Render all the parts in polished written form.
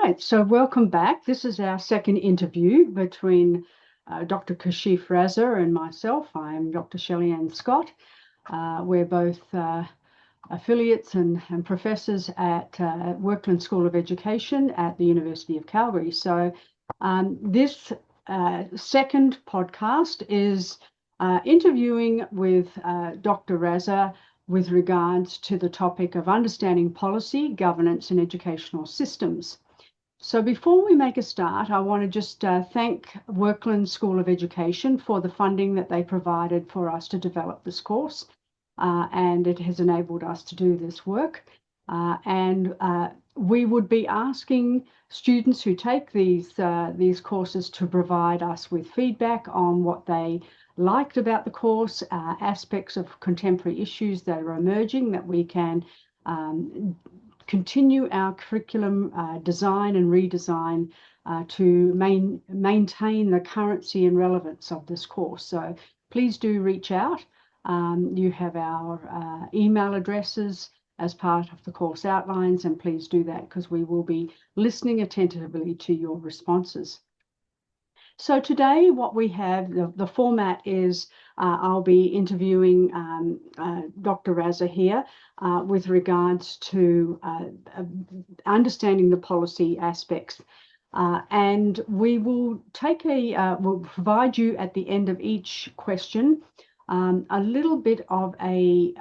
right, so welcome back. This is our second interview between Dr. Kashif Raza and myself. I'm Dr. Shelleyann Scott. We're both affiliates and professors at Workland School of Education at the University of Calgary. So this second podcast is interviewing with Dr. Raza with regards to the topic of understanding policy, governance, and educational systems. So before we make a start, I want to just thank Workland School of Education for the funding that they provided for us to develop this course, and it has enabled us to do this work. We would be asking students who take these courses to provide us with feedback on what they liked about the course, aspects of contemporary issues that are emerging that we can continue our curriculum design and redesign to maintain the currency and relevance of this course. So please do reach out. You have our email addresses as part of the course outlines, and please do that because we will be listening attentively to your responses. So today what we have, the format is I'll be interviewing Dr. Raza here with regards to understanding the policy aspects. And we will we'll provide you at the end of each question a little bit of a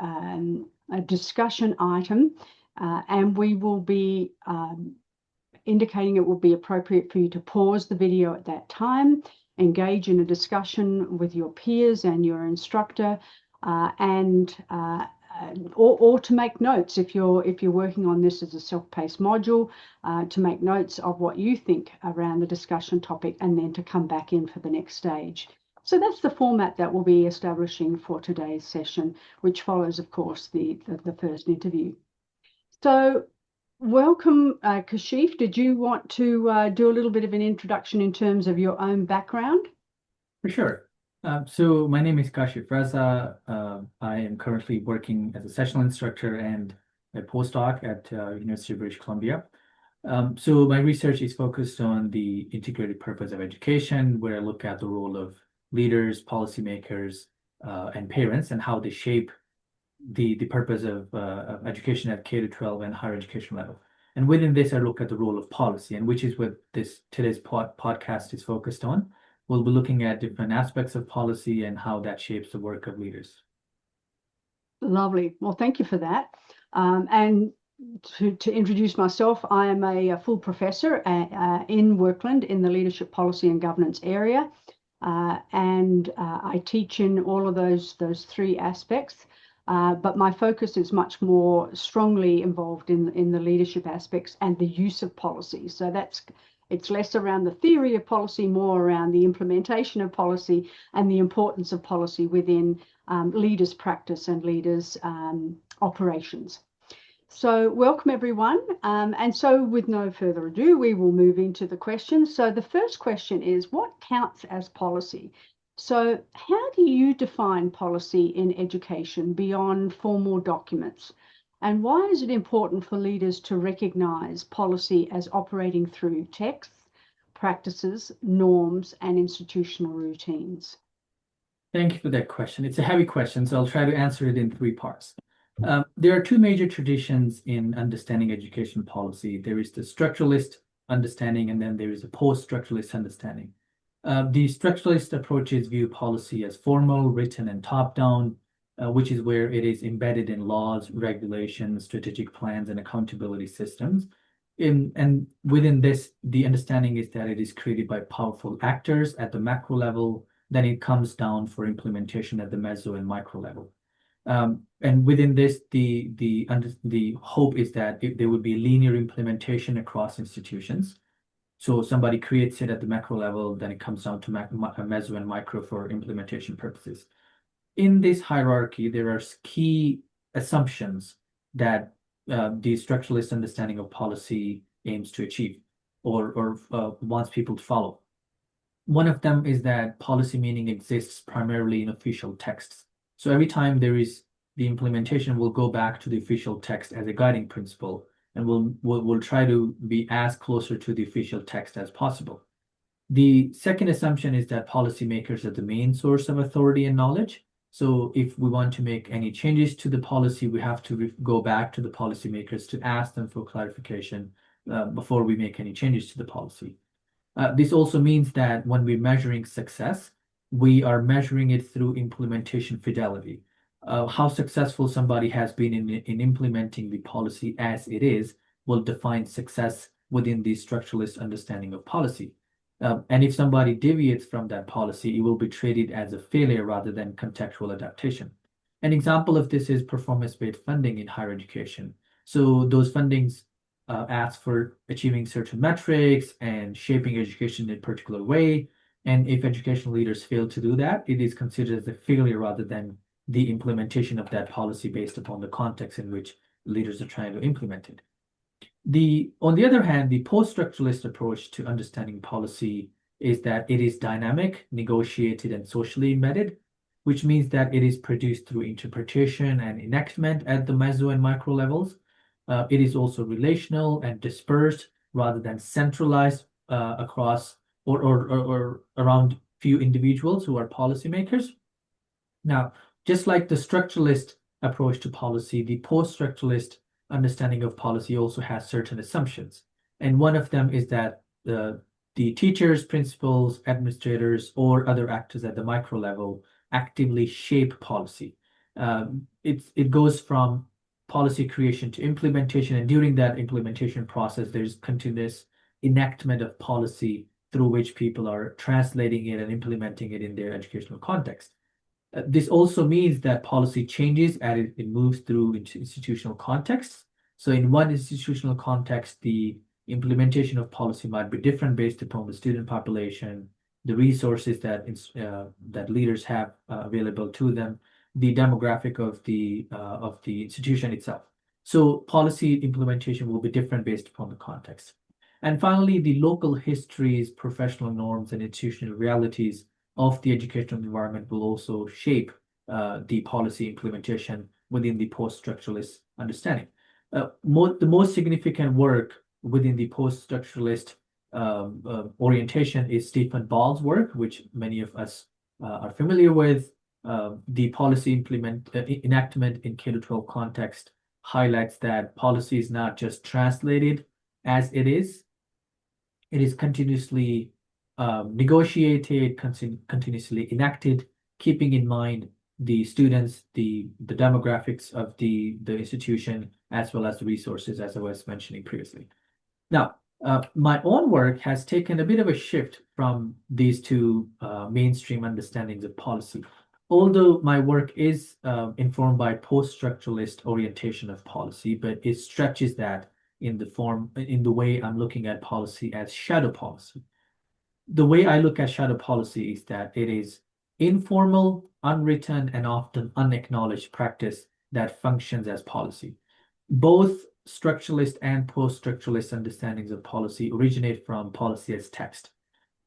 discussion item, and we will be indicating it will be appropriate for you to pause the video at that time, engage in a discussion with your peers and your instructor, or to make notes if you're working on this as a self-paced module, to make notes of what you think around the discussion topic and then to come back in for the next stage. So that's the format that we'll be establishing for today's session, which follows, of course, the first interview. So welcome, Kashif. Did you want to do a little bit of an introduction in terms of your own background? For sure. So my name is Kashif Raza. I am currently working as a sessional instructor and a postdoc at University of British Columbia. So my research is focused on the integrated purpose of education, where I look at the role of leaders, policymakers, and parents, and how they shape the purpose of education at K-12 and higher education level. And within this, I look at the role of policy, and which is what today's podcast is focused on. We'll be looking at different aspects of policy and how that shapes the work of leaders. Lovely. Well, thank you for that. And to introduce myself, I am a full professor in Workland in the leadership policy and governance area. And I teach in all of those three aspects. But my focus is much more strongly involved in the leadership aspects and the use of policy. So it's less around the theory of policy, more around the implementation of policy and the importance of policy within leaders' practice and leaders' operations. So welcome, everyone. And so with no further ado, we will move into the questions. So the first question is, what counts as policy? So how do you define policy in education beyond formal documents? And why is it important for leaders to recognise policy as operating through texts, practices, norms, and institutional routines? Thank you for that question. It's a heavy question, so I'll try to answer it in three parts. There are two major traditions in understanding education policy. There is the structuralist understanding, and then there is a post-structuralist understanding. The structuralist approaches view policy as formal, written, and top-down, which is where it is embedded in laws, regulations, strategic plans, and accountability systems. And within this, the understanding is that it is created by powerful actors at the macro level, then it comes down for implementation at the meso and micro level. And within this, the hope is that there would be linear implementation across institutions. So somebody creates it at the macro level, then it comes down to meso and micro for implementation purposes. In this hierarchy, there are key assumptions that the structuralist understanding of policy aims to achieve or wants people to follow. One of them is that policy meaning exists primarily in official texts. So every time there is the implementation will go back to the official text as a guiding principle. and we'll try to be as closer to the official text as possible. The second assumption is that policymakers are the main source of authority and knowledge. So if we want to make any changes to the policy, we have to go back to the policymakers to ask them for clarification before we make any changes to the policy. This also means that when we're measuring success, we are measuring it through implementation fidelity. How successful somebody has been in implementing the policy as it is will define success within the structuralist understanding of policy. And if somebody deviates from that policy, it will be treated as a failure rather than contextual adaptation. An example of this is performance-based funding in higher education. So those fundings ask for achieving certain metrics and shaping education in a particular way. And if educational leaders fail to do that, it is considered as a failure rather than the implementation of that policy based upon the context in which leaders are trying to implement it. On the other hand, the post-structuralist approach to understanding policy is that it is dynamic, negotiated, and socially embedded, which means that it is produced through interpretation and enactment at the meso and micro levels. It is also relational and dispersed rather than centralized across or around few individuals who are policymakers. Now, just like the structuralist approach to policy, the post-structuralist understanding of policy also has certain assumptions. And one of them is that the teachers, principals, administrators, or other actors at the micro level actively shape policy. It goes from policy creation to implementation, and during that implementation process, there's continuous enactment of policy through which people are translating it and implementing it in their educational context. This also means that policy changes as it moves through institutional contexts. So in one institutional context, the implementation of policy might be different based upon the student population, the resources that leaders have available to them, the demographic of the institution itself. So policy implementation will be different based upon the context. And finally, the local histories, professional norms, and institutional realities of the educational environment will also shape the policy implementation within the post-structuralist understanding. The most significant work within the post-structuralist orientation is Stephen Ball's work, which many of us are familiar with. The policy enactment in K-12 context highlights that policy is not just translated as it is continuously negotiated, continuously enacted, keeping in mind the students, the demographics of the institution, as well as the resources, as I was mentioning previously. Now, my own work has taken a bit of a shift from these two mainstream understandings of policy. Although my work is informed by post-structuralist orientation of policy, but it stretches that in the way I'm looking at policy as shadow policy. The way I look at shadow policy is that it is informal, unwritten, and often unacknowledged practice that functions as policy. Both structuralist and post-structuralist understandings of policy originate from policy as text.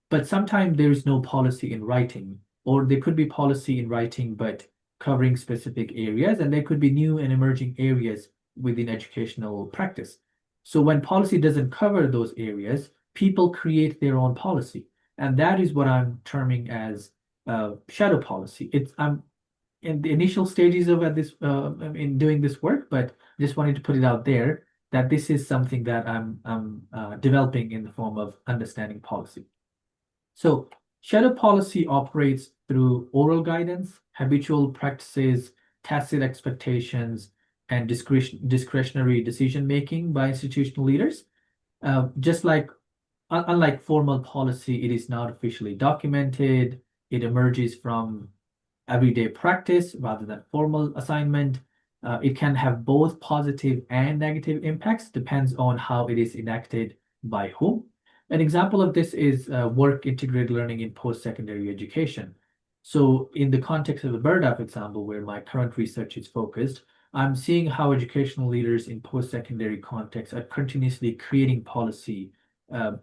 But sometimes there is no policy in writing, or there could be policy in writing, but covering specific areas, and there could be new and emerging areas within educational practice. So when policy doesn't cover those areas, people create their own policy. And that is what I'm terming as shadow policy. I'm in the initial stages of in doing this work, but just wanted to put it out there that this is something that I'm developing in the form of understanding policy. So shadow policy operates through oral guidance, habitual practices, tacit expectations, and discretionary decision-making by institutional leaders. Unlike formal policy, it is not officially documented. It emerges from everyday practice rather than formal assignment. It can have both positive and negative impacts, depends on how it is enacted by whom. An example of this is work integrated learning in post-secondary education. So in the context of the BERDA, for example, where my current research is focused, I'm seeing how educational leaders in post-secondary contexts are continuously creating policy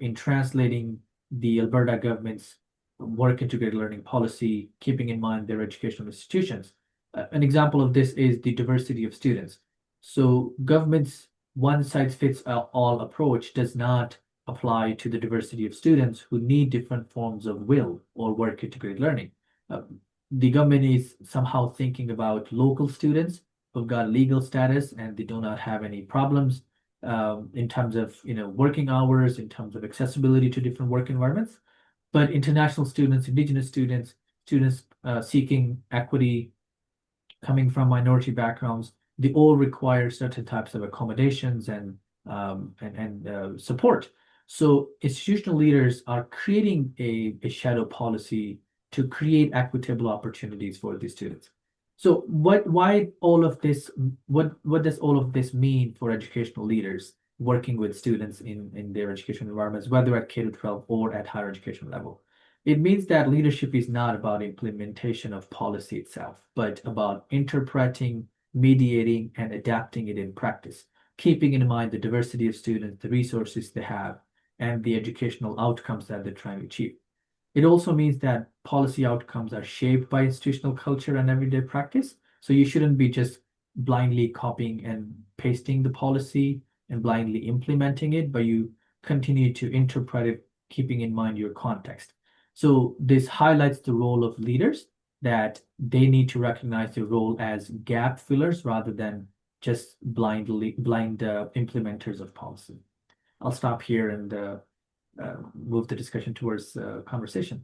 in translating the Alberta government's work integrated learning policy, keeping in mind their educational institutions. An example of this is the diversity of students. So governments one size fits all approach does not apply to the diversity of students who need different forms of will or work integrated learning. The government is somehow thinking about local students who've got legal status and they do not have any problems in terms of working hours, in terms of accessibility to different work environments. But international students, indigenous students, students seeking equity, coming from minority backgrounds, they all require certain types of accommodations and support. So institutional leaders are creating a shadow policy to create equitable opportunities for these students. So why all of this, what does all of this mean for educational leaders working with students in their education environments, whether at K-12 or at higher education level? It means that leadership is not about implementation of policy itself, but about interpreting, mediating, and adapting it in practice, keeping in mind the diversity of students, the resources they have, and the educational outcomes that they're trying to achieve. It also means that policy outcomes are shaped by institutional culture and everyday practice. So you shouldn't be just blindly copying and pasting the policy and blindly implementing it, but you continue to interpret it, keeping in mind your context. So this highlights the role of leaders, that they need to recognize their role as gap fillers rather than just blind implementers of policy. I'll stop here and move the discussion towards conversation.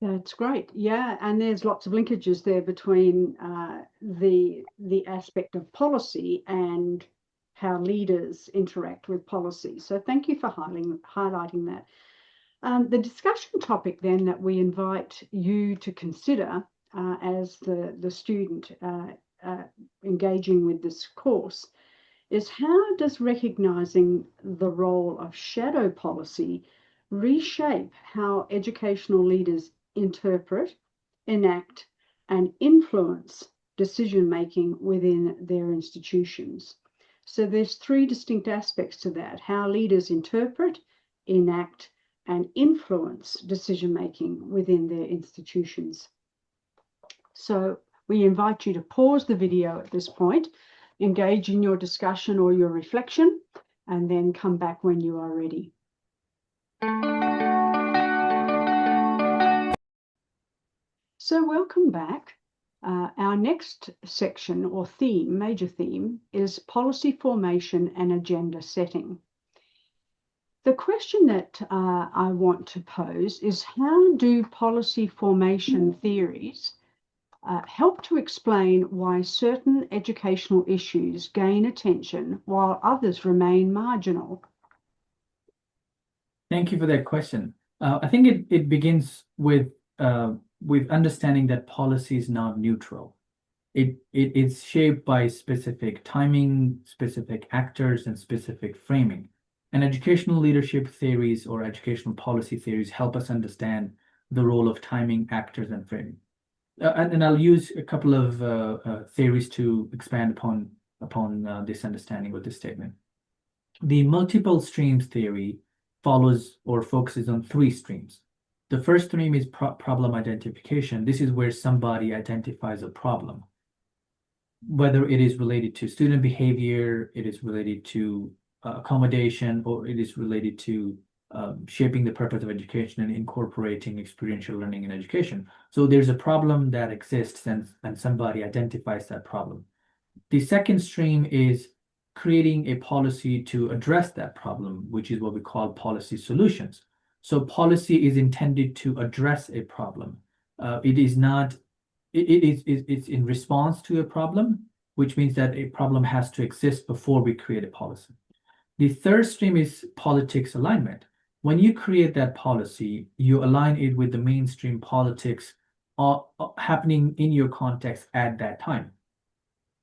That's great. Yeah, and there's lots of linkages there between the aspect of policy and how leaders interact with policy. So thank you for highlighting that. The discussion topic then that we invite you to consider as the student engaging with this course is, how does recognizing the role of shadow policy reshape how educational leaders interpret, enact, and influence decision-making within their institutions? So there's three distinct aspects to that: how leaders interpret, enact, and influence decision-making within their institutions. So we invite you to pause the video at this point, engage in your discussion or your reflection, and then come back when you are ready. So welcome back. Our next section or theme, major theme, is policy formation and agenda setting. The question that I want to pose is, how do policy formation theories help to explain why certain educational issues gain attention while others remain marginal? Thank you for that question. I think it begins with understanding that policy is not neutral. It's shaped by specific timing, specific actors, and specific framing. And educational leadership theories or educational policy theories help us understand the role of timing, actors, and framing. And I'll use a couple of theories to expand upon this understanding with this statement. The multiple streams theory follows or focuses on three streams. The first stream is problem identification. This is where somebody identifies a problem, whether it is related to student behavior, it is related to accommodation, or it is related to shaping the purpose of education and incorporating experiential learning in education. So there's a problem that exists and somebody identifies that problem. The second stream is creating a policy to address that problem, which is what we call policy solutions. So policy is intended to address a problem. It's in response to a problem, which means that a problem has to exist before we create a policy. The third stream is politics alignment. When you create that policy, you align it with the mainstream politics happening in your context at that time.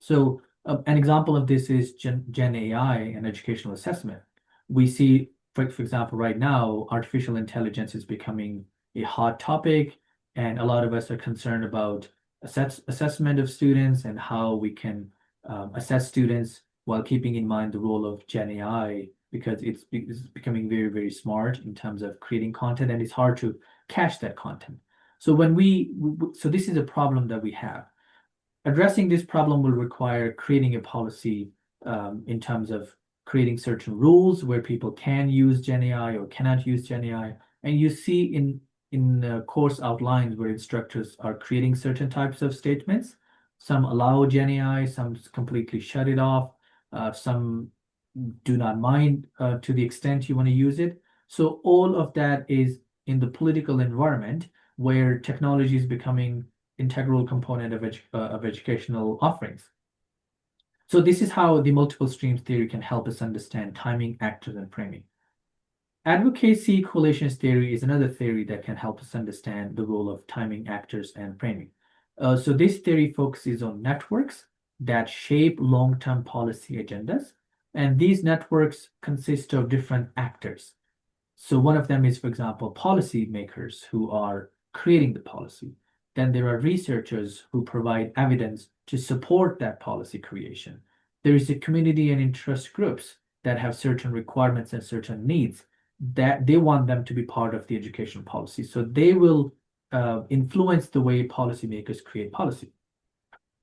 So an example of this is Gen AI and educational assessment. We see, for example, right now, artificial intelligence is becoming a hot topic, and a lot of us are concerned about assessment of students and how we can assess students while keeping in mind the role of Gen AI, because it's becoming very, very smart in terms of creating content, and it's hard to cache that content. So so this is a problem that we have. Addressing this problem will require creating a policy in terms of creating certain rules where people can use Gen AI or cannot use Gen AI. And you see in course outlines where instructors are creating certain types of statements. Some allow Gen AI, some completely shut it off, some do not mind to the extent you want to use it. So all of that is in the political environment where technology is becoming integral component of educational offerings. So this is how the multiple streams theory can help us understand timing, actors, and framing. Advocacy coalitions theory is another theory that can help us understand the role of timing, actors, and framing. So this theory focuses on networks that shape long-term policy agendas, and these networks consist of different actors. So one of them is, for example, policymakers who are creating the policy. Then there are researchers who provide evidence to support that policy creation. There is a community and interest groups that have certain requirements and certain needs that they want them to be part of the education policy. So they will influence the way policymakers create policy.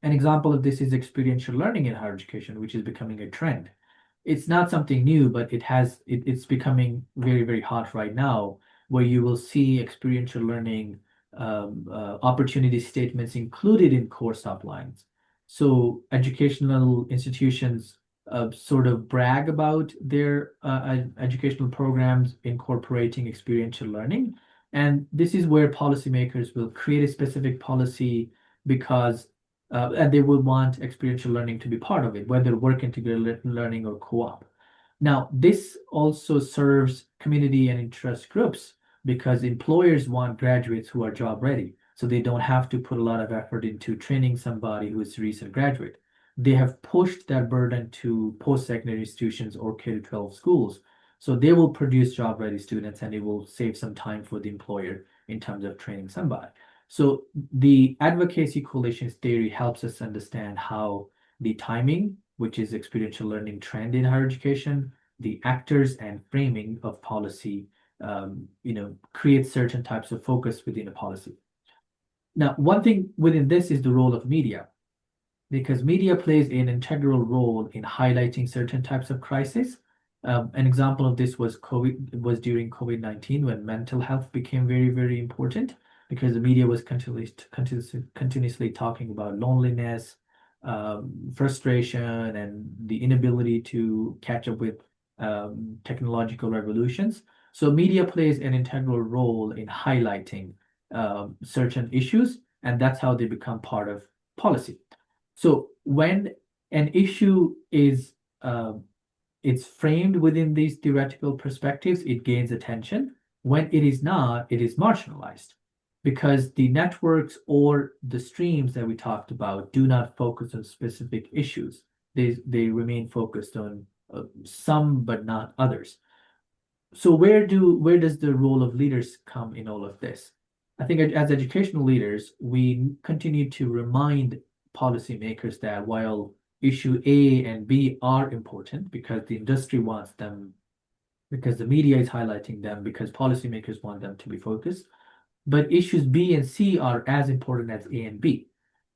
An example of this is experiential learning in higher education, which is becoming a trend. It's not something new, but it's becoming very, very hot right now, where you will see experiential learning opportunity statements included in course outlines. So educational institutions sort of brag about their educational programs incorporating experiential learning. And this is where policymakers will create a specific policy because and they will want experiential learning to be part of it, whether work integrated learning or co-op. Now, this also serves community and interest groups because employers want graduates who are job ready. So they don't have to put a lot of effort into training somebody who is a recent graduate. They have pushed that burden to post-secondary institutions or K-12 schools. So they will produce job ready students and it will save some time for the employer in terms of training somebody. So the advocacy coalitions theory helps us understand how the timing, which is experiential learning trend in higher education, the actors and framing of policy, create certain types of focus within a policy. Now, one thing within this is the role of media, because media plays an integral role in highlighting certain types of crisis. An example of this was during COVID-19 when mental health became very, very important because the media was continuously talking about loneliness, frustration, and the inability to catch up with technological revolutions. So media plays an integral role in highlighting certain issues, and that's how they become part of policy. So when an issue is it's framed within these theoretical perspectives, it gains attention. When it is not, it is marginalized because the networks or the streams that we talked about do not focus on specific issues. They remain focused on some but not others. So where does the role of leaders come in all of this? I think as educational leaders, we continue to remind policymakers that while issue A and B are important because the industry wants them, because the media is highlighting them, because policymakers want them to be focused, but issues B and C are as important as A and B.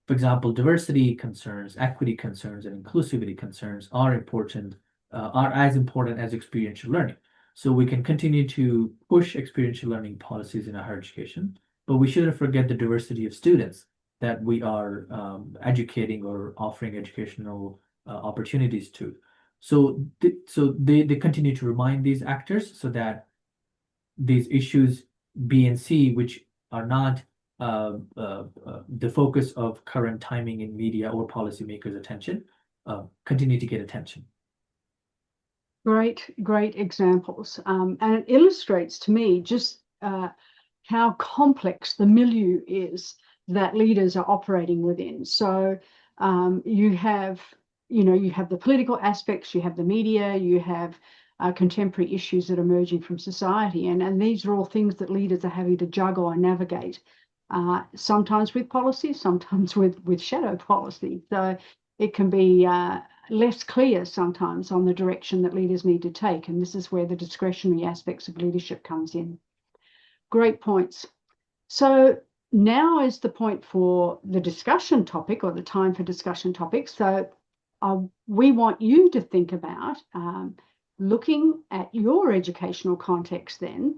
For example, diversity concerns, equity concerns, and inclusivity concerns are as important as experiential learning. So we can continue to push experiential learning policies in higher education, but we shouldn't forget the diversity of students that we are educating or offering educational opportunities to. So they continue to remind these actors so that these issues B and C, which are not the focus of current timing in media or policymakers' attention, continue to get attention. Great examples. And it illustrates to me just how complex the milieu is that leaders are operating within. So you have the political aspects, you have the media, you have contemporary issues that are emerging from society. And these are all things that leaders are having to juggle and navigate, sometimes with policy, sometimes with shadow policy. So it can be less clear sometimes on the direction that leaders need to take. And this is where the discretionary aspects of leadership comes in. Great points. So now is the point for the discussion topic, or the time for discussion topics. So we want you to think about looking at your educational context then,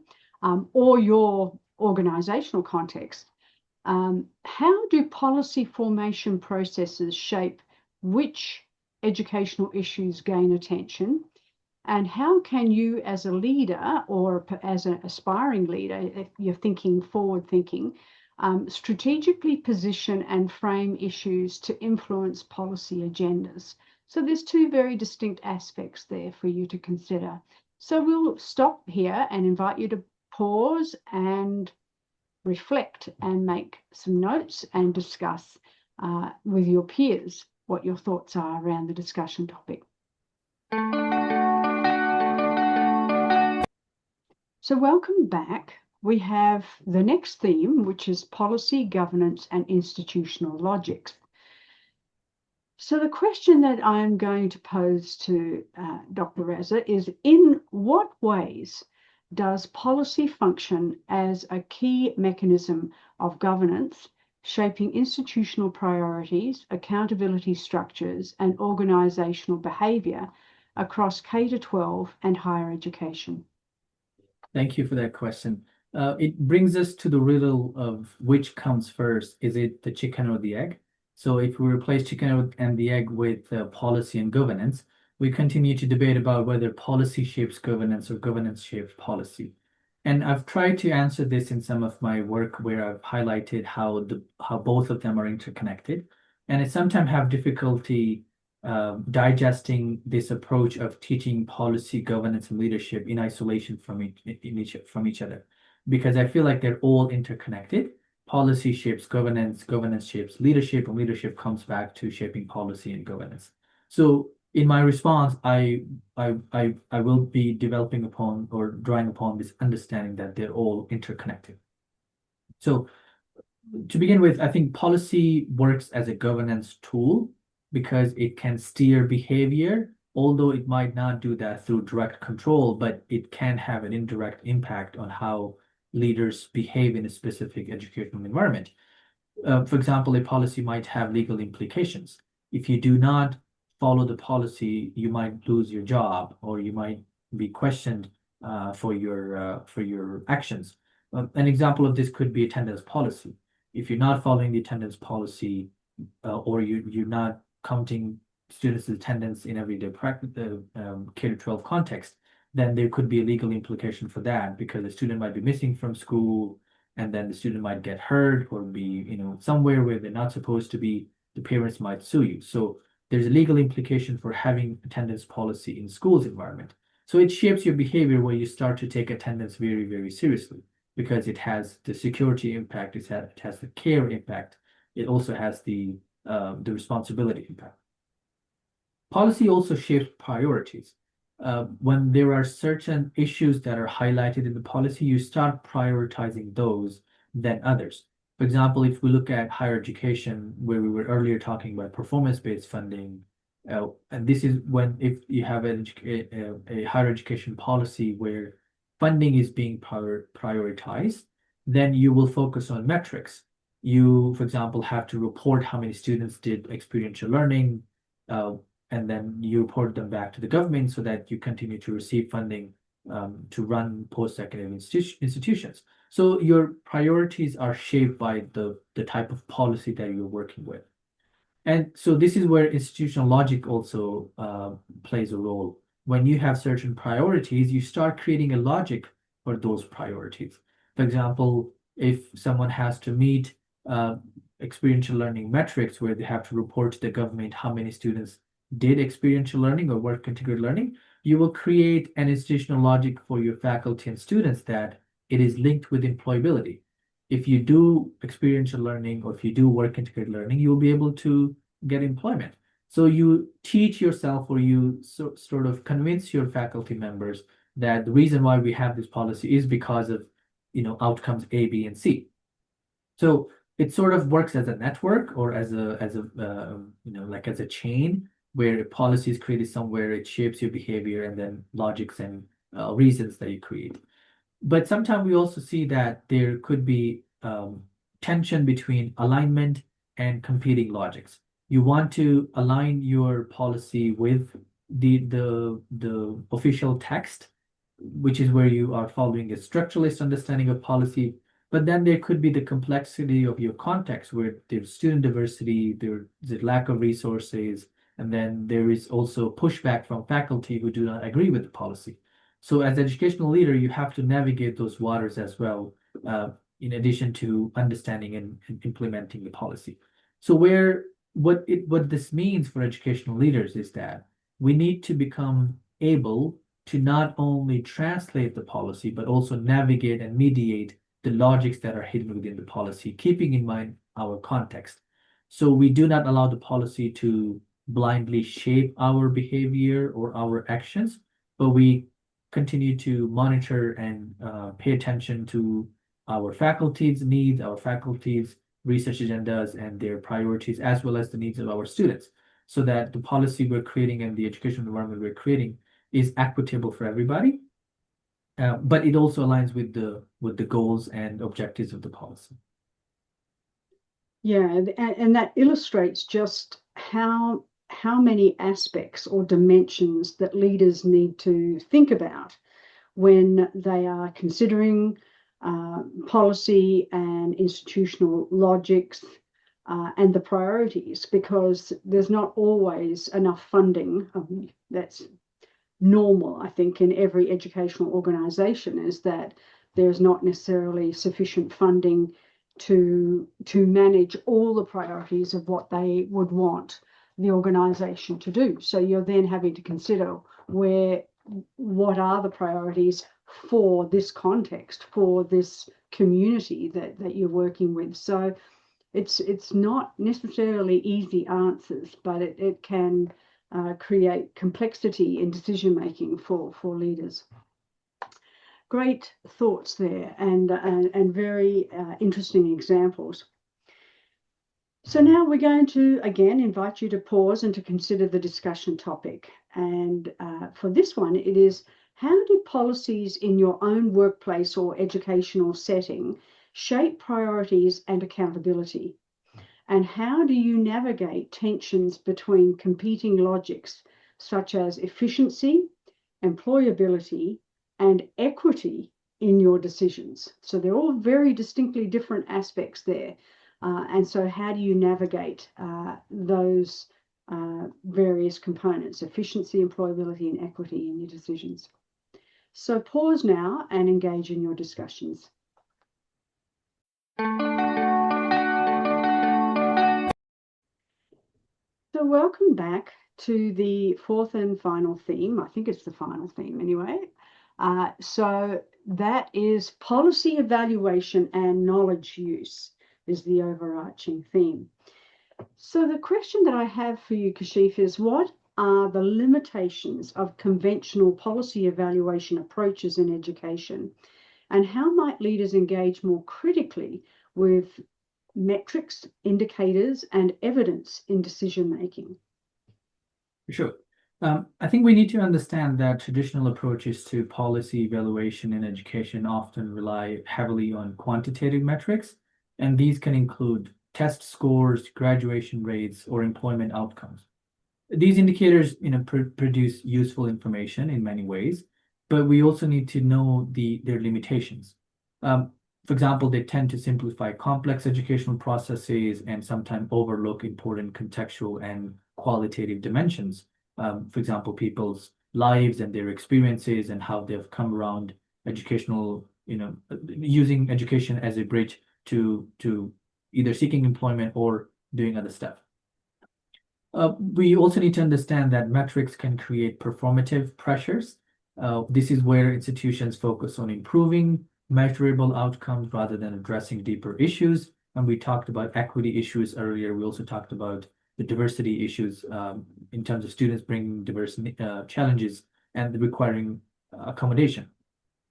or your organisational context. How do policy formation processes shape which educational issues gain attention? And how can you, as a leader or as an aspiring leader, if you're thinking forward thinking, strategically position and frame issues to influence policy agendas? So there's two very distinct aspects there for you to consider. So we'll stop here and invite you to pause and reflect and make some notes and discuss with your peers what your thoughts are around the discussion topic. So welcome back. We have the next theme, which is policy, governance, and institutional logics. So the question that I'm going to pose to Dr. Raza is, in what ways does policy function as a key mechanism of governance, shaping institutional priorities, accountability structures, and organisational behaviour across K-12 and higher education? Thank you for that question. It brings us to the riddle of which comes first. Is it the chicken or the egg? So if we replace chicken and the egg with policy and governance, we continue to debate about whether policy shapes governance or governance shapes policy. And I've tried to answer this in some of my work where I've highlighted how both of them are interconnected. And I sometimes have difficulty digesting this approach of teaching policy, governance, and leadership in isolation from each other, because I feel like they're all interconnected. Policy shapes governance, governance shapes leadership, and leadership comes back to shaping policy and governance. So in my response, I will be developing upon or drawing upon this understanding that they're all interconnected. So to begin with, I think policy works as a governance tool because it can steer behavior, although it might not do that through direct control, but it can have an indirect impact on how leaders behave in a specific educational environment. For example, a policy might have legal implications. If you do not follow the policy, you might lose your job, or you might be questioned for your actions. An example of this could be attendance policy. If you're not following the attendance policy, or you're not counting students' attendance in everyday practice, K-12 context, then there could be a legal implication for that, because the student might be missing from school, and then the student might get hurt or be, somewhere where they're not supposed to be. The parents might sue you. So there's a legal implication for having attendance policy in schools environment. So it shapes your behavior where you start to take attendance very, very seriously, because it has the security impact, it has the care impact, it also has the responsibility impact. Policy also shapes priorities. When there are certain issues that are highlighted in the policy, you start prioritizing those than others. For example, if we look at higher education, where we were earlier talking about performance-based funding, and this is when, if you have a higher education policy where funding is being prioritized, then you will focus on metrics. You, for example, have to report how many students did experiential learning, and then you report them back to the government so that you continue to receive funding to run post-secondary institutions. So your priorities are shaped by the type of policy that you're working with. And so this is where institutional logic also plays a role. When you have certain priorities, you start creating a logic for those priorities. For example, if someone has to meet experiential learning metrics where they have to report to the government how many students did experiential learning or work integrated learning, you will create an institutional logic for your faculty and students that it is linked with employability. If you do experiential learning or if you do work integrated learning, you will be able to get employment. So you teach yourself, or you sort of convince your faculty members that the reason why we have this policy is because of outcomes A, B, and C. So it sort of works as a network, or as a chain, where a policy is created somewhere, it shapes your behavior, and then logics and reasons that you create. But sometimes we also see that there could be tension between alignment and competing logics. you want to align your policy with the official text, which is where you are following a structuralist understanding of policy. But then there could be the complexity of your context where there's student diversity, there's a lack of resources, and then there is also pushback from faculty who do not agree with the policy. So as educational leader, you have to navigate those waters as well, in addition to understanding and implementing the policy. So what this means for educational leaders is that we need to become able to not only translate the policy, but also navigate and mediate the logics that are hidden within the policy, keeping in mind our context. So we do not allow the policy to blindly shape our behavior or our actions, but we continue to monitor and pay attention to our faculty's needs, our faculty's research agendas and their priorities, as well as the needs of our students, so that the policy we're creating and the educational environment we're creating is equitable for everybody, but it also aligns with the goals and objectives of the policy. Yeah, and that illustrates just how many aspects or dimensions that leaders need to think about when they are considering policy and institutional logics and the priorities, because there's not always enough funding. That's normal, I think, in every educational organization, is that there's not necessarily sufficient funding to manage all the priorities of what they would want the organization to do. So you're then having to consider what are the priorities for this context, for this community that you're working with. So it's not necessarily easy answers, but it can create complexity in decision making for leaders. Great thoughts there, and very interesting examples. So now we're going to again invite you to pause and to consider the discussion topic. And for this one, it is: how do policies in your own workplace or educational setting shape priorities and accountability? And how do you navigate tensions between competing logics such as efficiency, employability, and equity in your decisions? So they're all very distinctly different aspects there. And so how do you navigate those various components: efficiency, employability, and equity in your decisions? So pause now and engage in your discussions. So welcome back to the fourth and final theme. I think it's the final theme anyway. So that is policy evaluation and knowledge use is the overarching theme. So the question that I have for you, Kashif, is: what are the limitations of conventional policy evaluation approaches in education, and how might leaders engage more critically with metrics, indicators, and evidence in decision making? Sure. I think we need to understand that traditional approaches to policy evaluation in education often rely heavily on quantitative metrics, and these can include test scores, graduation rates, or employment outcomes. These indicators, produce useful information in many ways, but we also need to know their limitations. For example, they tend to simplify complex educational processes and sometimes overlook important contextual and qualitative dimensions. For example, people's lives and their experiences and how they've come around educational, using education as a bridge to either seeking employment or doing other stuff. We also need to understand that metrics can create performative pressures. This is where institutions focus on improving measurable outcomes rather than addressing deeper issues. And we talked about equity issues earlier. We also talked about the diversity issues in terms of students bringing diverse challenges and requiring accommodation.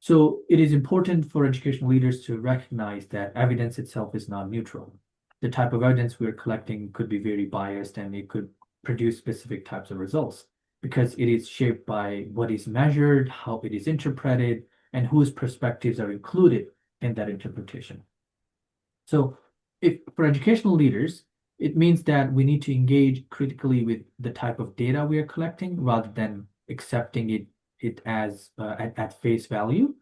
So it is important for educational leaders to recognize that evidence itself is not neutral. The type of evidence we're collecting could be very biased, and it could produce specific types of results because it is shaped by what is measured, how it is interpreted, and whose perspectives are included in that interpretation. So for educational leaders, It means that we need to engage critically with the type of data we are collecting rather than accepting it as at face value.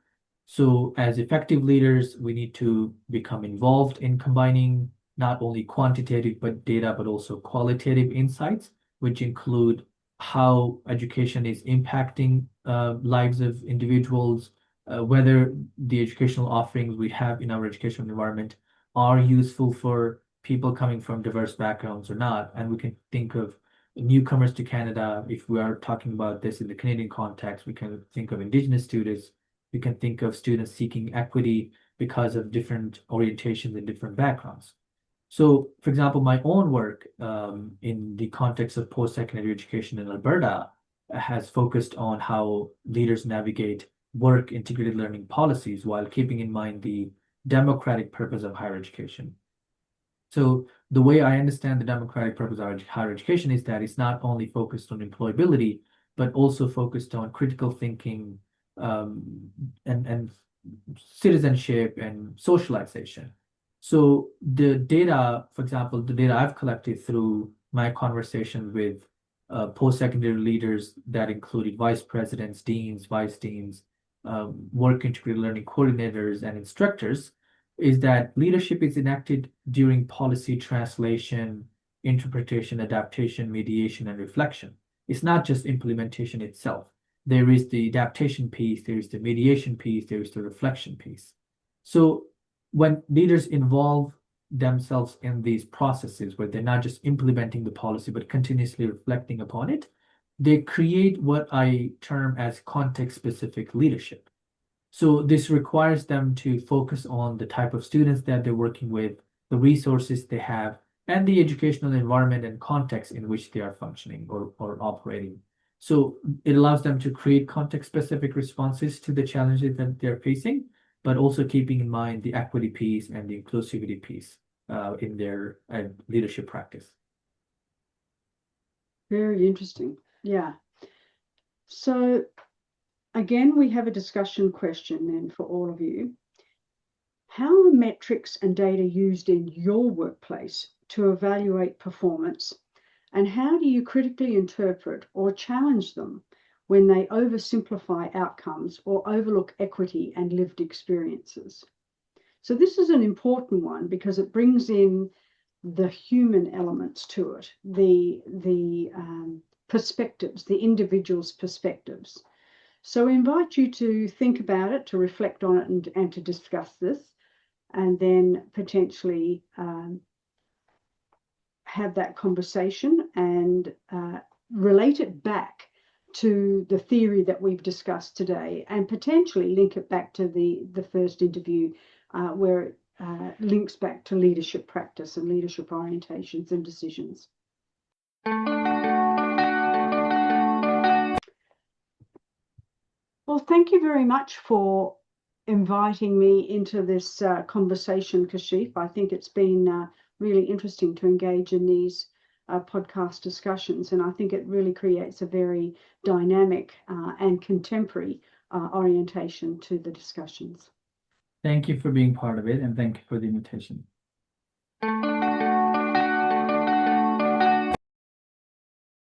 So as effective leaders, we need to become involved in combining not only quantitative data, but also qualitative insights, which include how education is impacting lives of individuals, whether the educational offerings we have in our educational environment are useful for people coming from diverse backgrounds or not. And we can think of newcomers to Canada. If we are talking about this in the Canadian context, we can think of Indigenous students. We can think of students seeking equity because of different orientations and different backgrounds. So, for example, my own work in the context of post-secondary education in Alberta has focused on how leaders navigate work integrated learning policies while keeping in mind the democratic purpose of higher education. So the way I understand the democratic purpose of higher education is that it's not only focused on employability, but also focused on critical thinking and citizenship and socialization. So the data, for example, the data I've collected through my conversations with post-secondary leaders that included vice presidents, deans, vice deans, work integrated learning coordinators, and instructors, is that leadership is enacted during policy translation, interpretation, adaptation, mediation, and reflection. It's not just implementation itself. There is the adaptation piece, there is the mediation piece, there is the reflection piece. So when leaders involve themselves in these processes where they're not just implementing the policy, but continuously reflecting upon it, they create what I term as context-specific leadership. So this requires them to focus on the type of students that they're working with, the resources they have, and the educational environment and context in which they are functioning or operating. So it allows them to create context-specific responses to the challenges that they're facing, but also keeping in mind the equity piece and the inclusivity piece in their leadership practice. Very interesting. Yeah. So again, we have a discussion question then for all of you. How are metrics and data used in your workplace to evaluate performance? And how do you critically interpret or challenge them when they oversimplify outcomes or overlook equity and lived experiences? So this is an important one because it brings in the human elements to it, the perspectives, the individual's perspectives. So we invite you to think about it, to reflect on it, and to discuss this, and then potentially have that conversation and relate it back to the theory that we've discussed today, and potentially link it back to the first interview where it links back to leadership practice and leadership orientations and decisions. Well, thank you very much for inviting me into this conversation, Kashif. I think it's been really interesting to engage in these podcast discussions, and I think it really creates a very dynamic and contemporary orientation to the discussions. Thank you for being part of it, and thank you for the invitation.